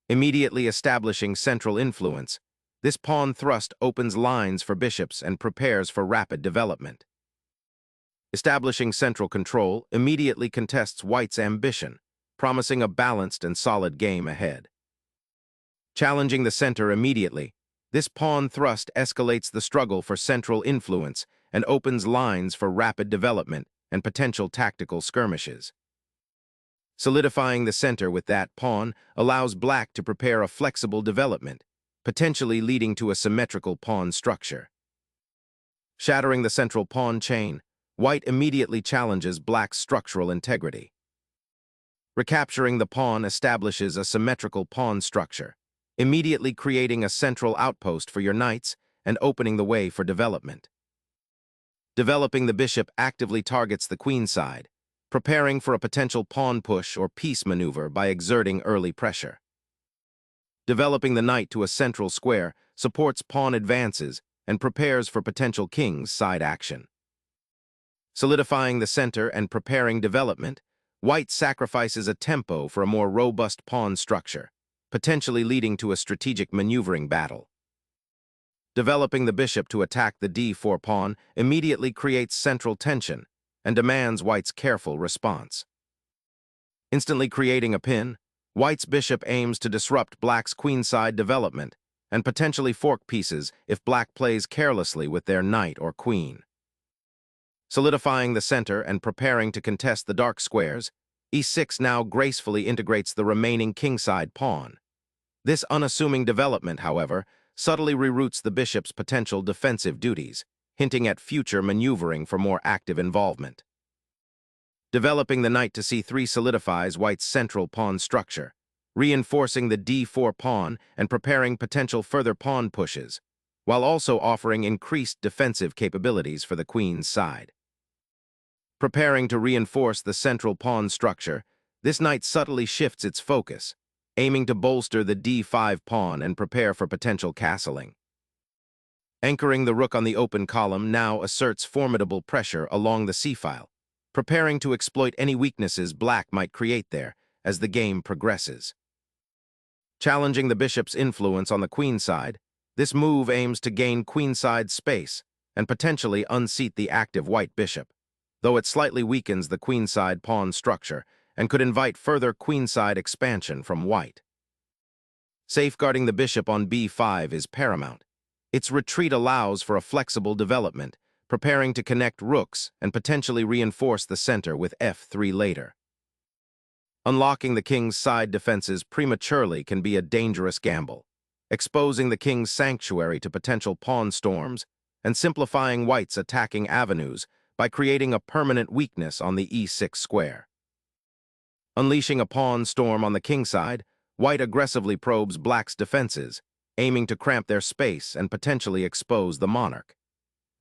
Immediately establishing central influence, this pawn thrust opens lines for bishops and prepares for rapid development. Establishing central control immediately contests white's ambition, promising a balanced and solid game ahead. Challenging the center immediately, this pawn thrust escalates the struggle for central influence and opens lines for rapid development and potential tactical skirmishes. Solidifying the center with that pawn allows black to prepare a flexible development, potentially leading to a symmetrical pawn structure. Shattering the central pawn chain, white immediately challenges black's structural integrity. Recapturing the pawn establishes a symmetrical pawn structure, immediately creating a central outpost for your knights and opening the way for development. Developing the bishop actively targets the queen side, preparing for a potential pawn push or piece maneuver by exerting early pressure. Developing the knight to a central square supports pawn advances and prepares for potential king's side action. Solidifying the center and preparing development, white sacrifices a tempo for a more robust pawn structure, potentially leading to a strategic maneuvering battle. Developing the bishop to attack the d4 pawn immediately creates central tension and demands white's careful response. Instantly creating a pin, white's bishop aims to disrupt black's queenside development and potentially fork pieces if black plays carelessly with their knight or queen. Solidifying the center and preparing to contest the dark squares, e6 now gracefully integrates the remaining kingside pawn. This unassuming development, however, subtly reroutes the bishop's potential defensive duties, hinting at future maneuvering for more active involvement. Developing the knight to c3 solidifies white's central pawn structure, reinforcing the d4 pawn and preparing potential further pawn pushes, while also offering increased defensive capabilities for the queen's side. Preparing to reinforce the central pawn structure, this knight subtly shifts its focus, aiming to bolster the d5 pawn and prepare for potential castling. Anchoring the rook on the open column now asserts formidable pressure along the c-file, preparing to exploit any weaknesses black might create there as the game progresses. Challenging the bishop's influence on the queen side, this move aims to gain queenside space and potentially unseat the active white bishop, though it slightly weakens the queenside pawn structure and could invite further queenside expansion from white. Safeguarding the bishop on b5 is paramount. Its retreat allows for a flexible development, preparing to connect rooks and potentially reinforce the center with f3 later. Unlocking the king's side defenses prematurely can be a dangerous gamble, exposing the king's sanctuary to potential pawn storms and simplifying white's attacking avenues by creating a permanent weakness on the e6 square. Unleashing a pawn storm on the king side, white aggressively probes black's defenses, aiming to cramp their space and potentially expose the monarch.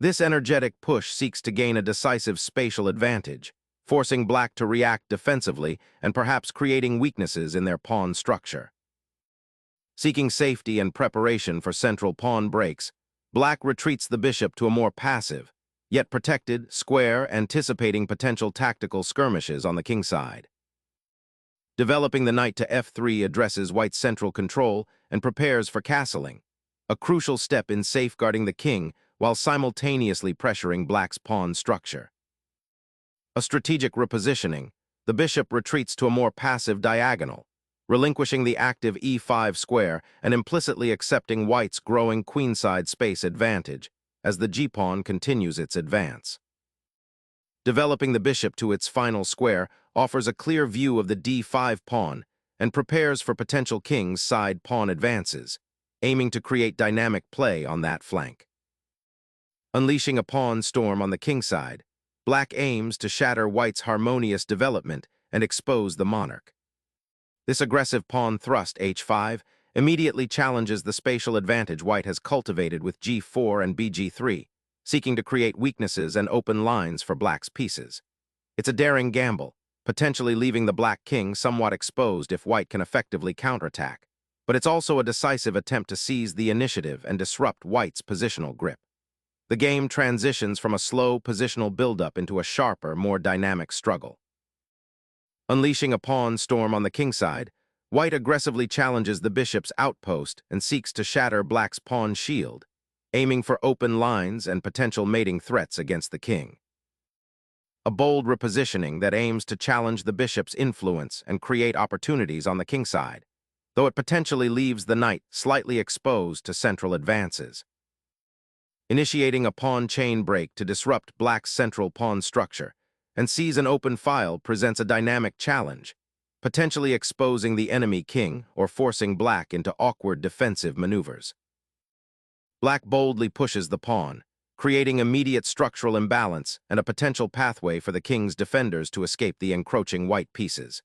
This energetic push seeks to gain a decisive spatial advantage, forcing black to react defensively and perhaps creating weaknesses in their pawn structure. Seeking safety and preparation for central pawn breaks, black retreats the bishop to a more passive, yet protected, square, anticipating potential tactical skirmishes on the king side. Developing the knight to f3 addresses white's central control and prepares for castling, a crucial step in safeguarding the king while simultaneously pressuring black's pawn structure. A strategic repositioning, the bishop retreats to a more passive diagonal, relinquishing the active e5 square and implicitly accepting white's growing queenside space advantage as the g-pawn continues its advance. Developing the bishop to its final square offers a clear view of the d5 pawn and prepares for potential king's side pawn advances, aiming to create dynamic play on that flank. Unleashing a pawn storm on the king side, black aims to shatter white's harmonious development and expose the monarch. This aggressive pawn thrust, h5, immediately challenges the spatial advantage white has cultivated with g4 and bg3, seeking to create weaknesses and open lines for black's pieces. It's a daring gamble, potentially leaving the black king somewhat exposed if white can effectively counterattack, but it's also a decisive attempt to seize the initiative and disrupt white's positional grip. The game transitions from a slow positional buildup into a sharper, more dynamic struggle. Unleashing a pawn storm on the king side, White aggressively challenges the bishop's outpost and seeks to shatter black's pawn shield, aiming for open lines and potential mating threats against the king. A bold repositioning that aims to challenge the bishop's influence and create opportunities on the kingside, though it potentially leaves the knight slightly exposed to central advances. Initiating a pawn chain break to disrupt black's central pawn structure and seize an open file presents a dynamic challenge, potentially exposing the enemy king or forcing black into awkward defensive maneuvers. Black boldly pushes the pawn, creating immediate structural imbalance and a potential pathway for the king's defenders to escape the encroaching white pieces.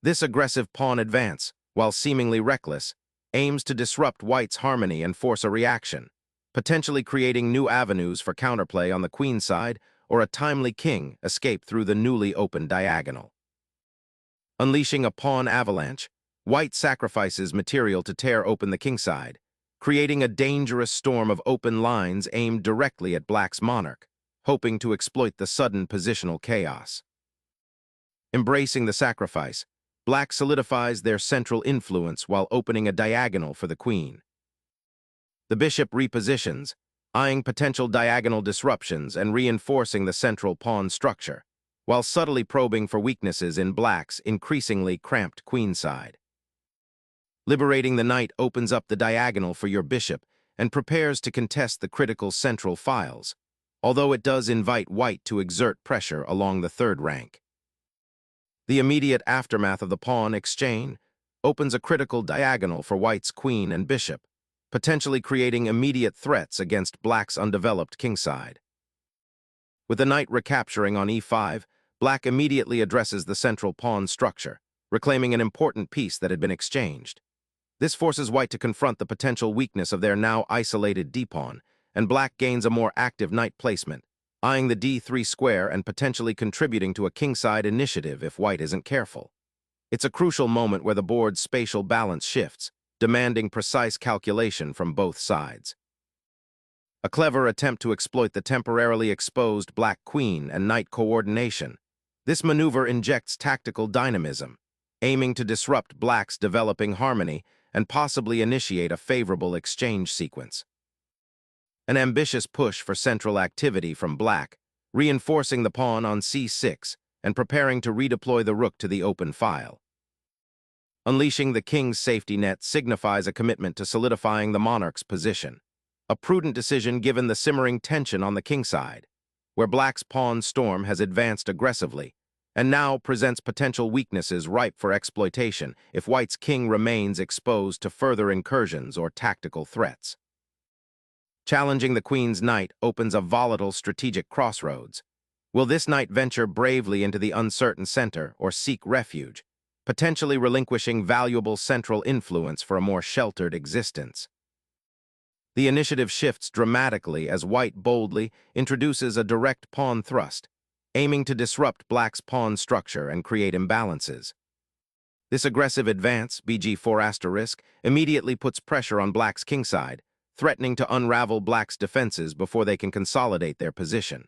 This aggressive pawn advance, while seemingly reckless, aims to disrupt white's harmony and force a reaction, potentially creating new avenues for counterplay on the queen side or a timely king escape through the newly opened diagonal. Unleashing a pawn avalanche, white sacrifices material to tear open the kingside, creating a dangerous storm of open lines aimed directly at black's monarch, hoping to exploit the sudden positional chaos. Embracing the sacrifice, black solidifies their central influence while opening a diagonal for the queen. The bishop repositions, eyeing potential diagonal disruptions and reinforcing the central pawn structure, while subtly probing for weaknesses in black's increasingly cramped queenside. Liberating the knight opens up the diagonal for your bishop and prepares to contest the critical central files, although it does invite white to exert pressure along the third rank. The immediate aftermath of the pawn exchange opens a critical diagonal for white's queen and bishop, potentially creating immediate threats against black's undeveloped kingside. With the knight recapturing on e5, black immediately addresses the central pawn structure, reclaiming an important piece that had been exchanged. This forces white to confront the potential weakness of their now isolated d-pawn, and black gains a more active knight placement, eyeing the d3 square and potentially contributing to a kingside initiative if white isn't careful. It's a crucial moment where the board's spatial balance shifts, demanding precise calculation from both sides. A clever attempt to exploit the temporarily exposed black queen and knight coordination, this maneuver injects tactical dynamism, aiming to disrupt black's developing harmony and possibly initiate a favorable exchange sequence. An ambitious push for central activity from black, reinforcing the pawn on c6 and preparing to redeploy the rook to the open file. Unleashing the king's safety net signifies a commitment to solidifying the monarch's position, a prudent decision given the simmering tension on the kingside, where black's pawn storm has advanced aggressively and now presents potential weaknesses ripe for exploitation if white's king remains exposed to further incursions or tactical threats. Challenging the queen's knight opens a volatile strategic crossroads. Will this knight venture bravely into the uncertain center or seek refuge, potentially relinquishing valuable central influence for a more sheltered existence? The initiative shifts dramatically as white boldly introduces a direct pawn thrust, aiming to disrupt black's pawn structure and create imbalances. This aggressive advance, bg4*, immediately puts pressure on black's kingside, threatening to unravel black's defenses before they can consolidate their position.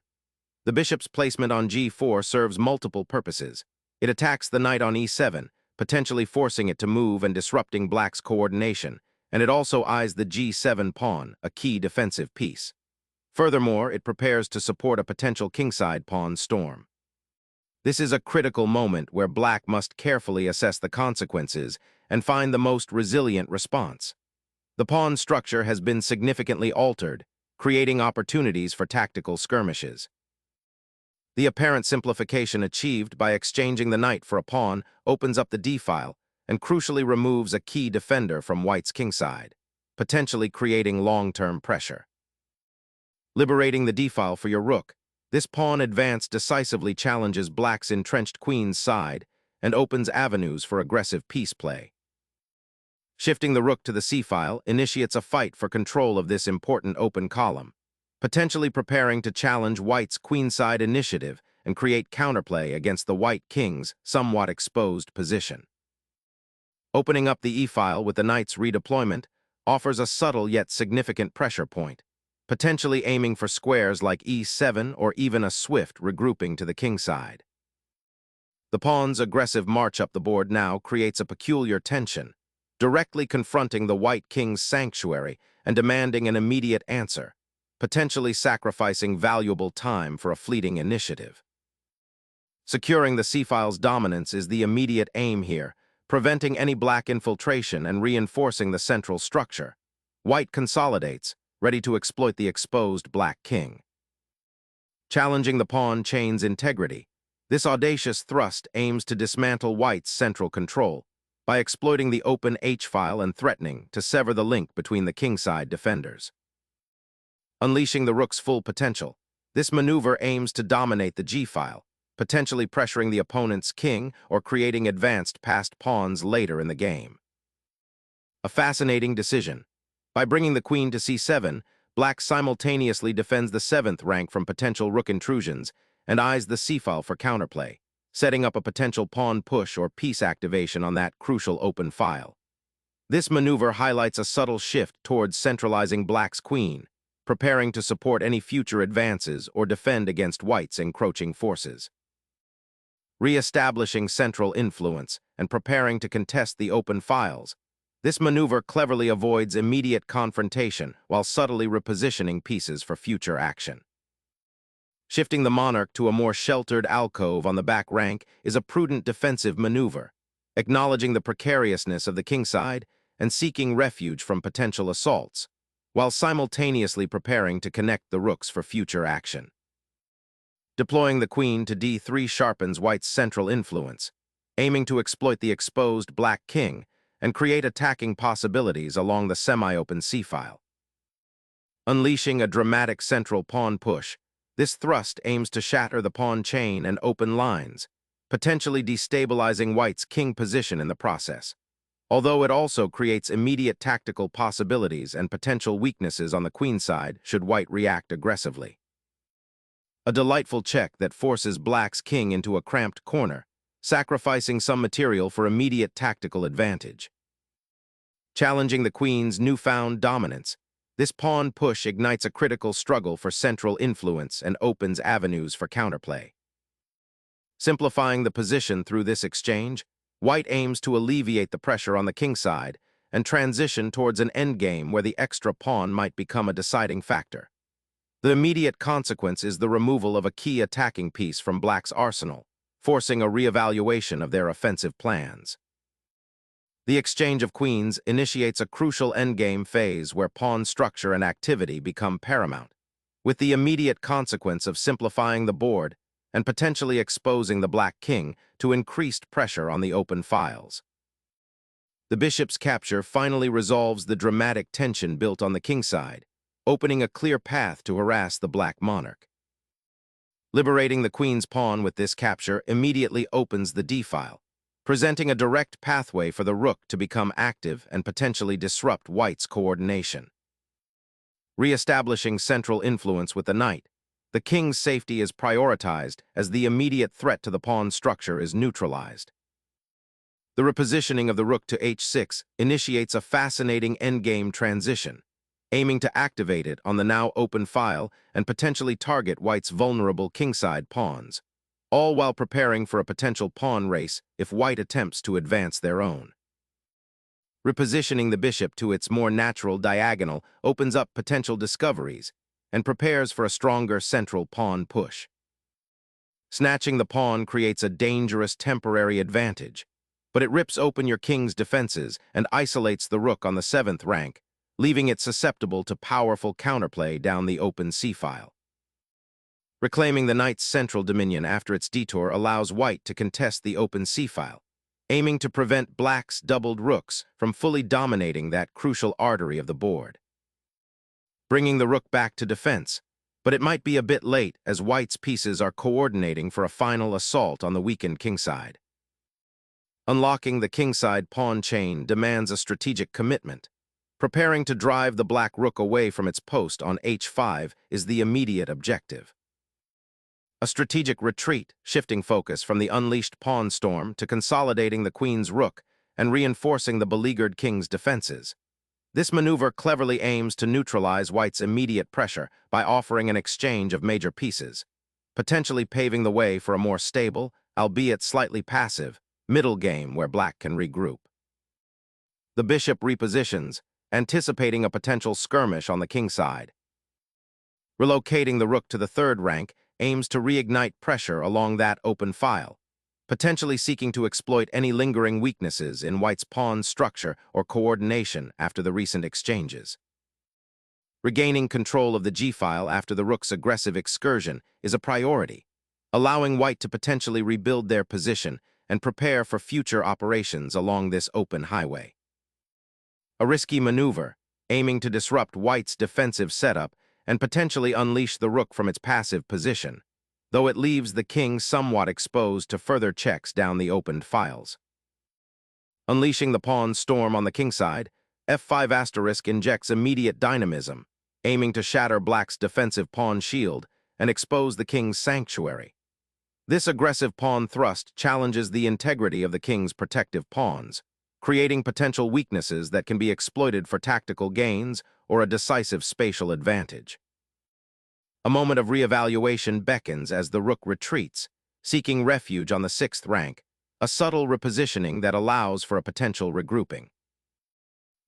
The bishop's placement on g4 serves multiple purposes. It attacks the knight on e7, potentially forcing it to move and disrupting black's coordination, and it also eyes the g7 pawn, a key defensive piece. Furthermore, it prepares to support a potential kingside pawn storm. This is a critical moment where black must carefully assess the consequences and find the most resilient response. The pawn structure has been significantly altered, creating opportunities for tactical skirmishes. The apparent simplification achieved by exchanging the knight for a pawn opens up the d-file and crucially removes a key defender from white's kingside, potentially creating long-term pressure. Liberating the d-file for your rook, this pawn advance decisively challenges black's entrenched queen's side and opens avenues for aggressive piece play. Shifting the rook to the c-file initiates a fight for control of this important open column, potentially preparing to challenge white's queenside initiative and create counterplay against the white king's somewhat exposed position. Opening up the e-file with the knight's redeployment offers a subtle yet significant pressure point, potentially aiming for squares like e7 or even a swift regrouping to the kingside. The pawn's aggressive march up the board now creates a peculiar tension, directly confronting the white king's sanctuary and demanding an immediate answer, potentially sacrificing valuable time for a fleeting initiative. Securing the c-file's dominance is the immediate aim here, preventing any black infiltration and reinforcing the central structure. White consolidates, ready to exploit the exposed black king. Challenging the pawn chain's integrity, this audacious thrust aims to dismantle white's central control by exploiting the open h-file and threatening to sever the link between the kingside defenders. Unleashing the rook's full potential, this maneuver aims to dominate the g-file, potentially pressuring the opponent's king or creating advanced passed pawns later in the game. A fascinating decision. By bringing the queen to c7, black simultaneously defends the 7th rank from potential rook intrusions and eyes the c-file for counterplay, setting up a potential pawn push or piece activation on that crucial open file. This maneuver highlights a subtle shift towards centralizing black's queen, preparing to support any future advances or defend against white's encroaching forces. Re-establishing central influence and preparing to contest the open files, this maneuver cleverly avoids immediate confrontation while subtly repositioning pieces for future action. Shifting the monarch to a more sheltered alcove on the back rank is a prudent defensive maneuver, acknowledging the precariousness of the kingside and seeking refuge from potential assaults, while simultaneously preparing to connect the rooks for future action. Deploying the queen to d3 sharpens white's central influence, aiming to exploit the exposed black king and create attacking possibilities along the semi-open c-file. Unleashing a dramatic central pawn push, this thrust aims to shatter the pawn chain and open lines, potentially destabilizing white's king position in the process, although it also creates immediate tactical possibilities and potential weaknesses on the queen side should white react aggressively. A delightful check that forces black's king into a cramped corner, sacrificing some material for immediate tactical advantage. Challenging the queen's newfound dominance, this pawn push ignites a critical struggle for central influence and opens avenues for counterplay. Simplifying the position through this exchange, white aims to alleviate the pressure on the kingside and transition towards an endgame where the extra pawn might become a deciding factor. The immediate consequence is the removal of a key attacking piece from black's arsenal, forcing a reevaluation of their offensive plans. The exchange of queens initiates a crucial endgame phase where pawn structure and activity become paramount, with the immediate consequence of simplifying the board and potentially exposing the black king to increased pressure on the open files. The bishop's capture finally resolves the dramatic tension built on the kingside, opening a clear path to harass the black monarch. Liberating the queen's pawn with this capture immediately opens the d-file, presenting a direct pathway for the rook to become active and potentially disrupt white's coordination. Re-establishing central influence with the knight, the king's safety is prioritized as the immediate threat to the pawn structure is neutralized. The repositioning of the rook to h6 initiates a fascinating endgame transition, aiming to activate it on the now open file and potentially target white's vulnerable kingside pawns, all while preparing for a potential pawn race if white attempts to advance their own. Repositioning the bishop to its more natural diagonal opens up potential discoveries and prepares for a stronger central pawn push. Snatching the pawn creates a dangerous temporary advantage, but it rips open your king's defenses and isolates the rook on the 7th rank, leaving it susceptible to powerful counterplay down the open c-file. Reclaiming the knight's central dominion after its detour allows white to contest the open c-file, aiming to prevent black's doubled rooks from fully dominating that crucial artery of the board. Bringing the rook back to defense, but it might be a bit late as white's pieces are coordinating for a final assault on the weakened kingside. Unlocking the kingside pawn chain demands a strategic commitment. Preparing to drive the black rook away from its post on h5 is the immediate objective. A strategic retreat, shifting focus from the unleashed pawn storm to consolidating the queen's rook and reinforcing the beleaguered king's defenses. This maneuver cleverly aims to neutralize white's immediate pressure by offering an exchange of major pieces, potentially paving the way for a more stable, albeit slightly passive, middle game where black can regroup. The bishop repositions, anticipating a potential skirmish on the king side. Relocating the rook to the third rank aims to reignite pressure along that open file, potentially seeking to exploit any lingering weaknesses in white's pawn structure or coordination after the recent exchanges. Regaining control of the g-file after the rook's aggressive excursion is a priority, allowing white to potentially rebuild their position and prepare for future operations along this open highway. A risky maneuver, aiming to disrupt white's defensive setup and potentially unleash the rook from its passive position, though it leaves the king somewhat exposed to further checks down the opened files. Unleashing the pawn storm on the king side, f5* injects immediate dynamism, aiming to shatter black's defensive pawn shield and expose the king's sanctuary. This aggressive pawn thrust challenges the integrity of the king's protective pawns, creating potential weaknesses that can be exploited for tactical gains or a decisive spatial advantage. A moment of reevaluation beckons as the rook retreats, seeking refuge on the sixth rank, a subtle repositioning that allows for a potential regrouping.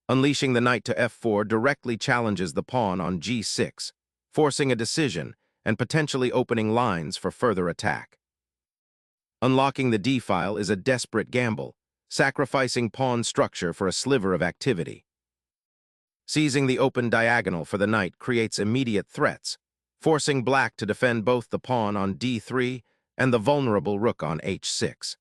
Unleashing the knight to f4 directly challenges the pawn on g6, forcing a decision and potentially opening lines for further attack. Unlocking the d-file is a desperate gamble, sacrificing pawn structure for a sliver of activity. Seizing the open diagonal for the knight creates immediate threats, forcing black to defend both the pawn on d3 and the vulnerable rook on h6.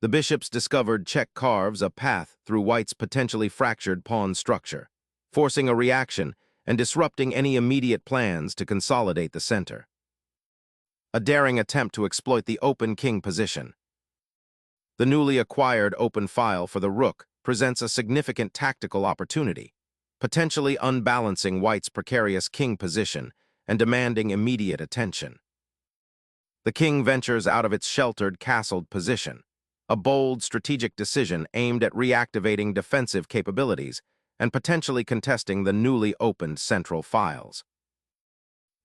The bishop's discovered check carves a path through white's potentially fractured pawn structure, forcing a reaction and disrupting any immediate plans to consolidate the center. A daring attempt to exploit the open king position. The newly acquired open file for the rook presents a significant tactical opportunity, potentially unbalancing white's precarious king position and demanding immediate attention. The king ventures out of its sheltered, castled position, a bold strategic decision aimed at reactivating defensive capabilities and potentially contesting the newly opened central files.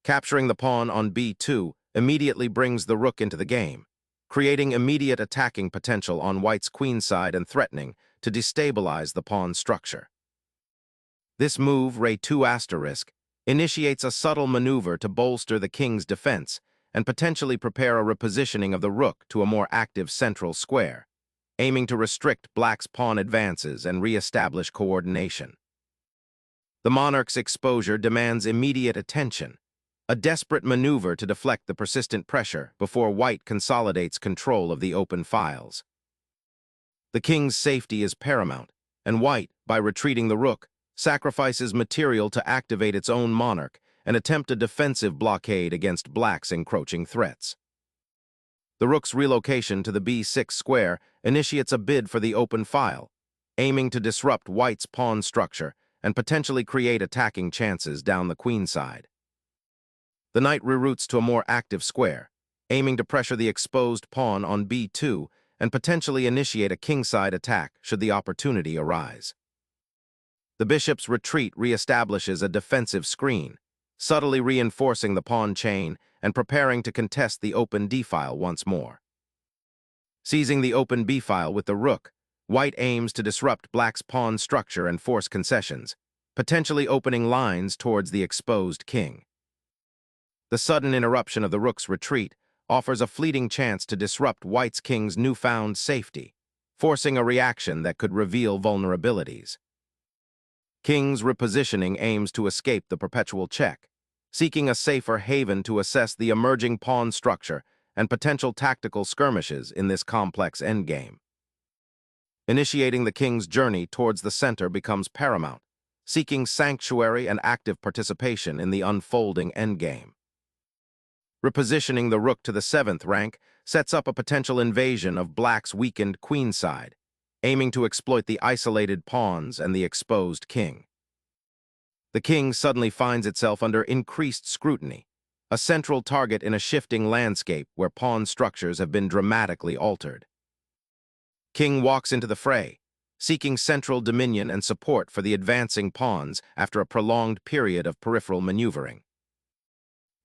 Capturing the pawn on b2 immediately brings the rook into the game, creating immediate attacking potential on white's queen side and threatening to destabilize the pawn structure. This move, re2*, initiates a subtle maneuver to bolster the king's defense and potentially prepare a repositioning of the rook to a more active central square, aiming to restrict black's pawn advances and re-establish coordination. The monarch's exposure demands immediate attention, a desperate maneuver to deflect the persistent pressure before white consolidates control of the open files. The king's safety is paramount, and white, by retreating the rook, sacrifices material to activate its own monarch and attempt a defensive blockade against black's encroaching threats. The rook's relocation to the b6 square initiates a bid for the open file, aiming to disrupt white's pawn structure and potentially create attacking chances down the queen side. The knight reroutes to a more active square, aiming to pressure the exposed pawn on b2 and potentially initiate a kingside attack should the opportunity arise. The bishop's retreat reestablishes a defensive screen, subtly reinforcing the pawn chain and preparing to contest the open d-file once more. Seizing the open b-file with the rook, white aims to disrupt black's pawn structure and force concessions, potentially opening lines towards the exposed king. The sudden interruption of the rook's retreat offers a fleeting chance to disrupt white's king's newfound safety, forcing a reaction that could reveal vulnerabilities. King's repositioning aims to escape the perpetual check, seeking a safer haven to assess the emerging pawn structure and potential tactical skirmishes in this complex endgame. Initiating the king's journey towards the center becomes paramount, seeking sanctuary and active participation in the unfolding endgame. Repositioning the rook to the 7th rank sets up a potential invasion of black's weakened queen side, aiming to exploit the isolated pawns and the exposed king. The king suddenly finds itself under increased scrutiny, a central target in a shifting landscape where pawn structures have been dramatically altered. King walks into the fray, seeking central dominion and support for the advancing pawns after a prolonged period of peripheral maneuvering.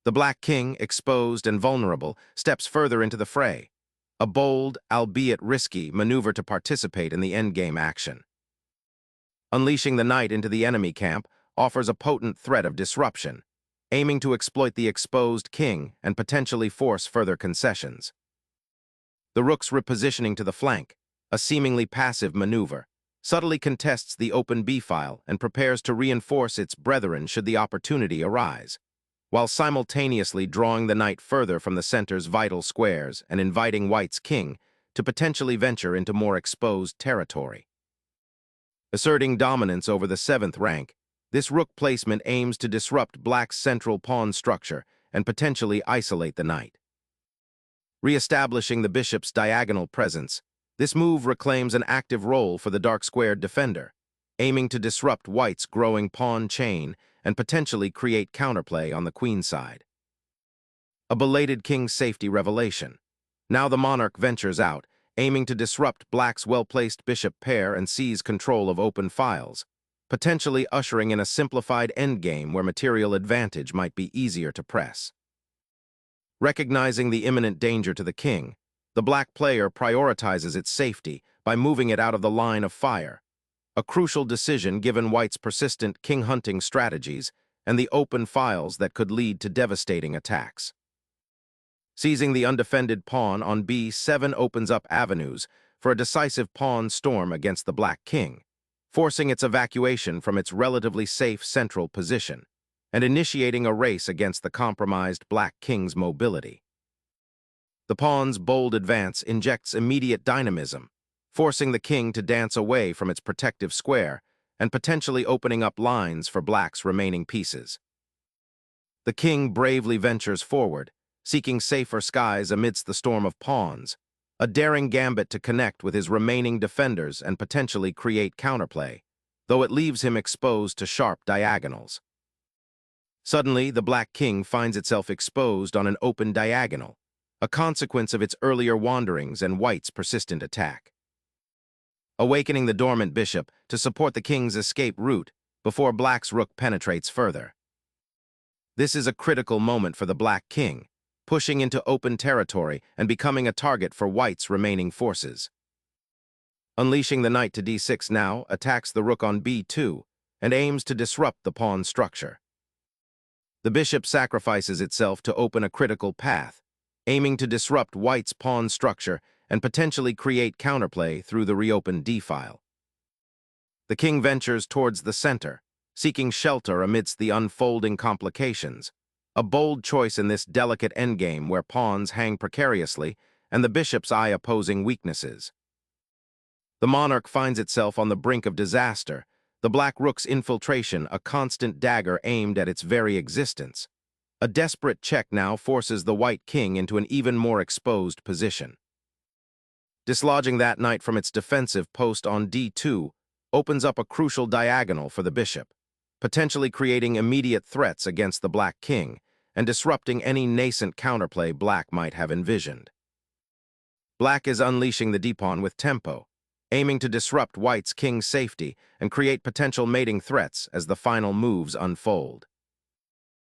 The black king, exposed and vulnerable, steps further into the fray, a bold, albeit risky, maneuver to participate in the endgame action. Unleashing the knight into the enemy camp offers a potent threat of disruption, aiming to exploit the exposed king and potentially force further concessions. The rook's repositioning to the flank, a seemingly passive maneuver, subtly contests the open b-file and prepares to reinforce its brethren should the opportunity arise, while simultaneously drawing the knight further from the center's vital squares and inviting white's king to potentially venture into more exposed territory. Asserting dominance over the 7th rank, this rook placement aims to disrupt black's central pawn structure and potentially isolate the knight. Re-establishing the bishop's diagonal presence, this move reclaims an active role for the dark-squared defender, aiming to disrupt white's growing pawn chain and potentially create counterplay on the queen side. A belated king's safety revelation. Now the monarch ventures out, aiming to disrupt black's well-placed bishop pair and seize control of open files, potentially ushering in a simplified endgame where material advantage might be easier to press. Recognizing the imminent danger to the king, the black player prioritizes its safety by moving it out of the line of fire, a crucial decision given white's persistent king-hunting strategies and the open files that could lead to devastating attacks. Seizing the undefended pawn on b7 opens up avenues for a decisive pawn storm against the black king, forcing its evacuation from its relatively safe central position and initiating a race against the compromised black king's mobility. The pawn's bold advance injects immediate dynamism, forcing the king to dance away from its protective square and potentially opening up lines for black's remaining pieces. The king bravely ventures forward, seeking safer skies amidst the storm of pawns, a daring gambit to connect with his remaining defenders and potentially create counterplay, though it leaves him exposed to sharp diagonals. Suddenly, the black king finds itself exposed on an open diagonal, a consequence of its earlier wanderings and white's persistent attack. Awakening the dormant bishop to support the king's escape route before black's rook penetrates further. This is a critical moment for the black king, pushing into open territory and becoming a target for white's remaining forces. Unleashing the knight to d6 now attacks the rook on b2 and aims to disrupt the pawn structure. The bishop sacrifices itself to open a critical path, aiming to disrupt white's pawn structure and potentially create counterplay through the reopened d-file. The king ventures towards the center, seeking shelter amidst the unfolding complications, a bold choice in this delicate endgame where pawns hang precariously and the bishop's eye opposing weaknesses. The monarch finds itself on the brink of disaster, the black rook's infiltration a constant dagger aimed at its very existence. A desperate check now forces the white king into an even more exposed position. Dislodging that knight from its defensive post on d2 opens up a crucial diagonal for the bishop, potentially creating immediate threats against the black king and disrupting any nascent counterplay black might have envisioned. Black is unleashing the d-pawn with tempo, aiming to disrupt white's king's safety and create potential mating threats as the final moves unfold.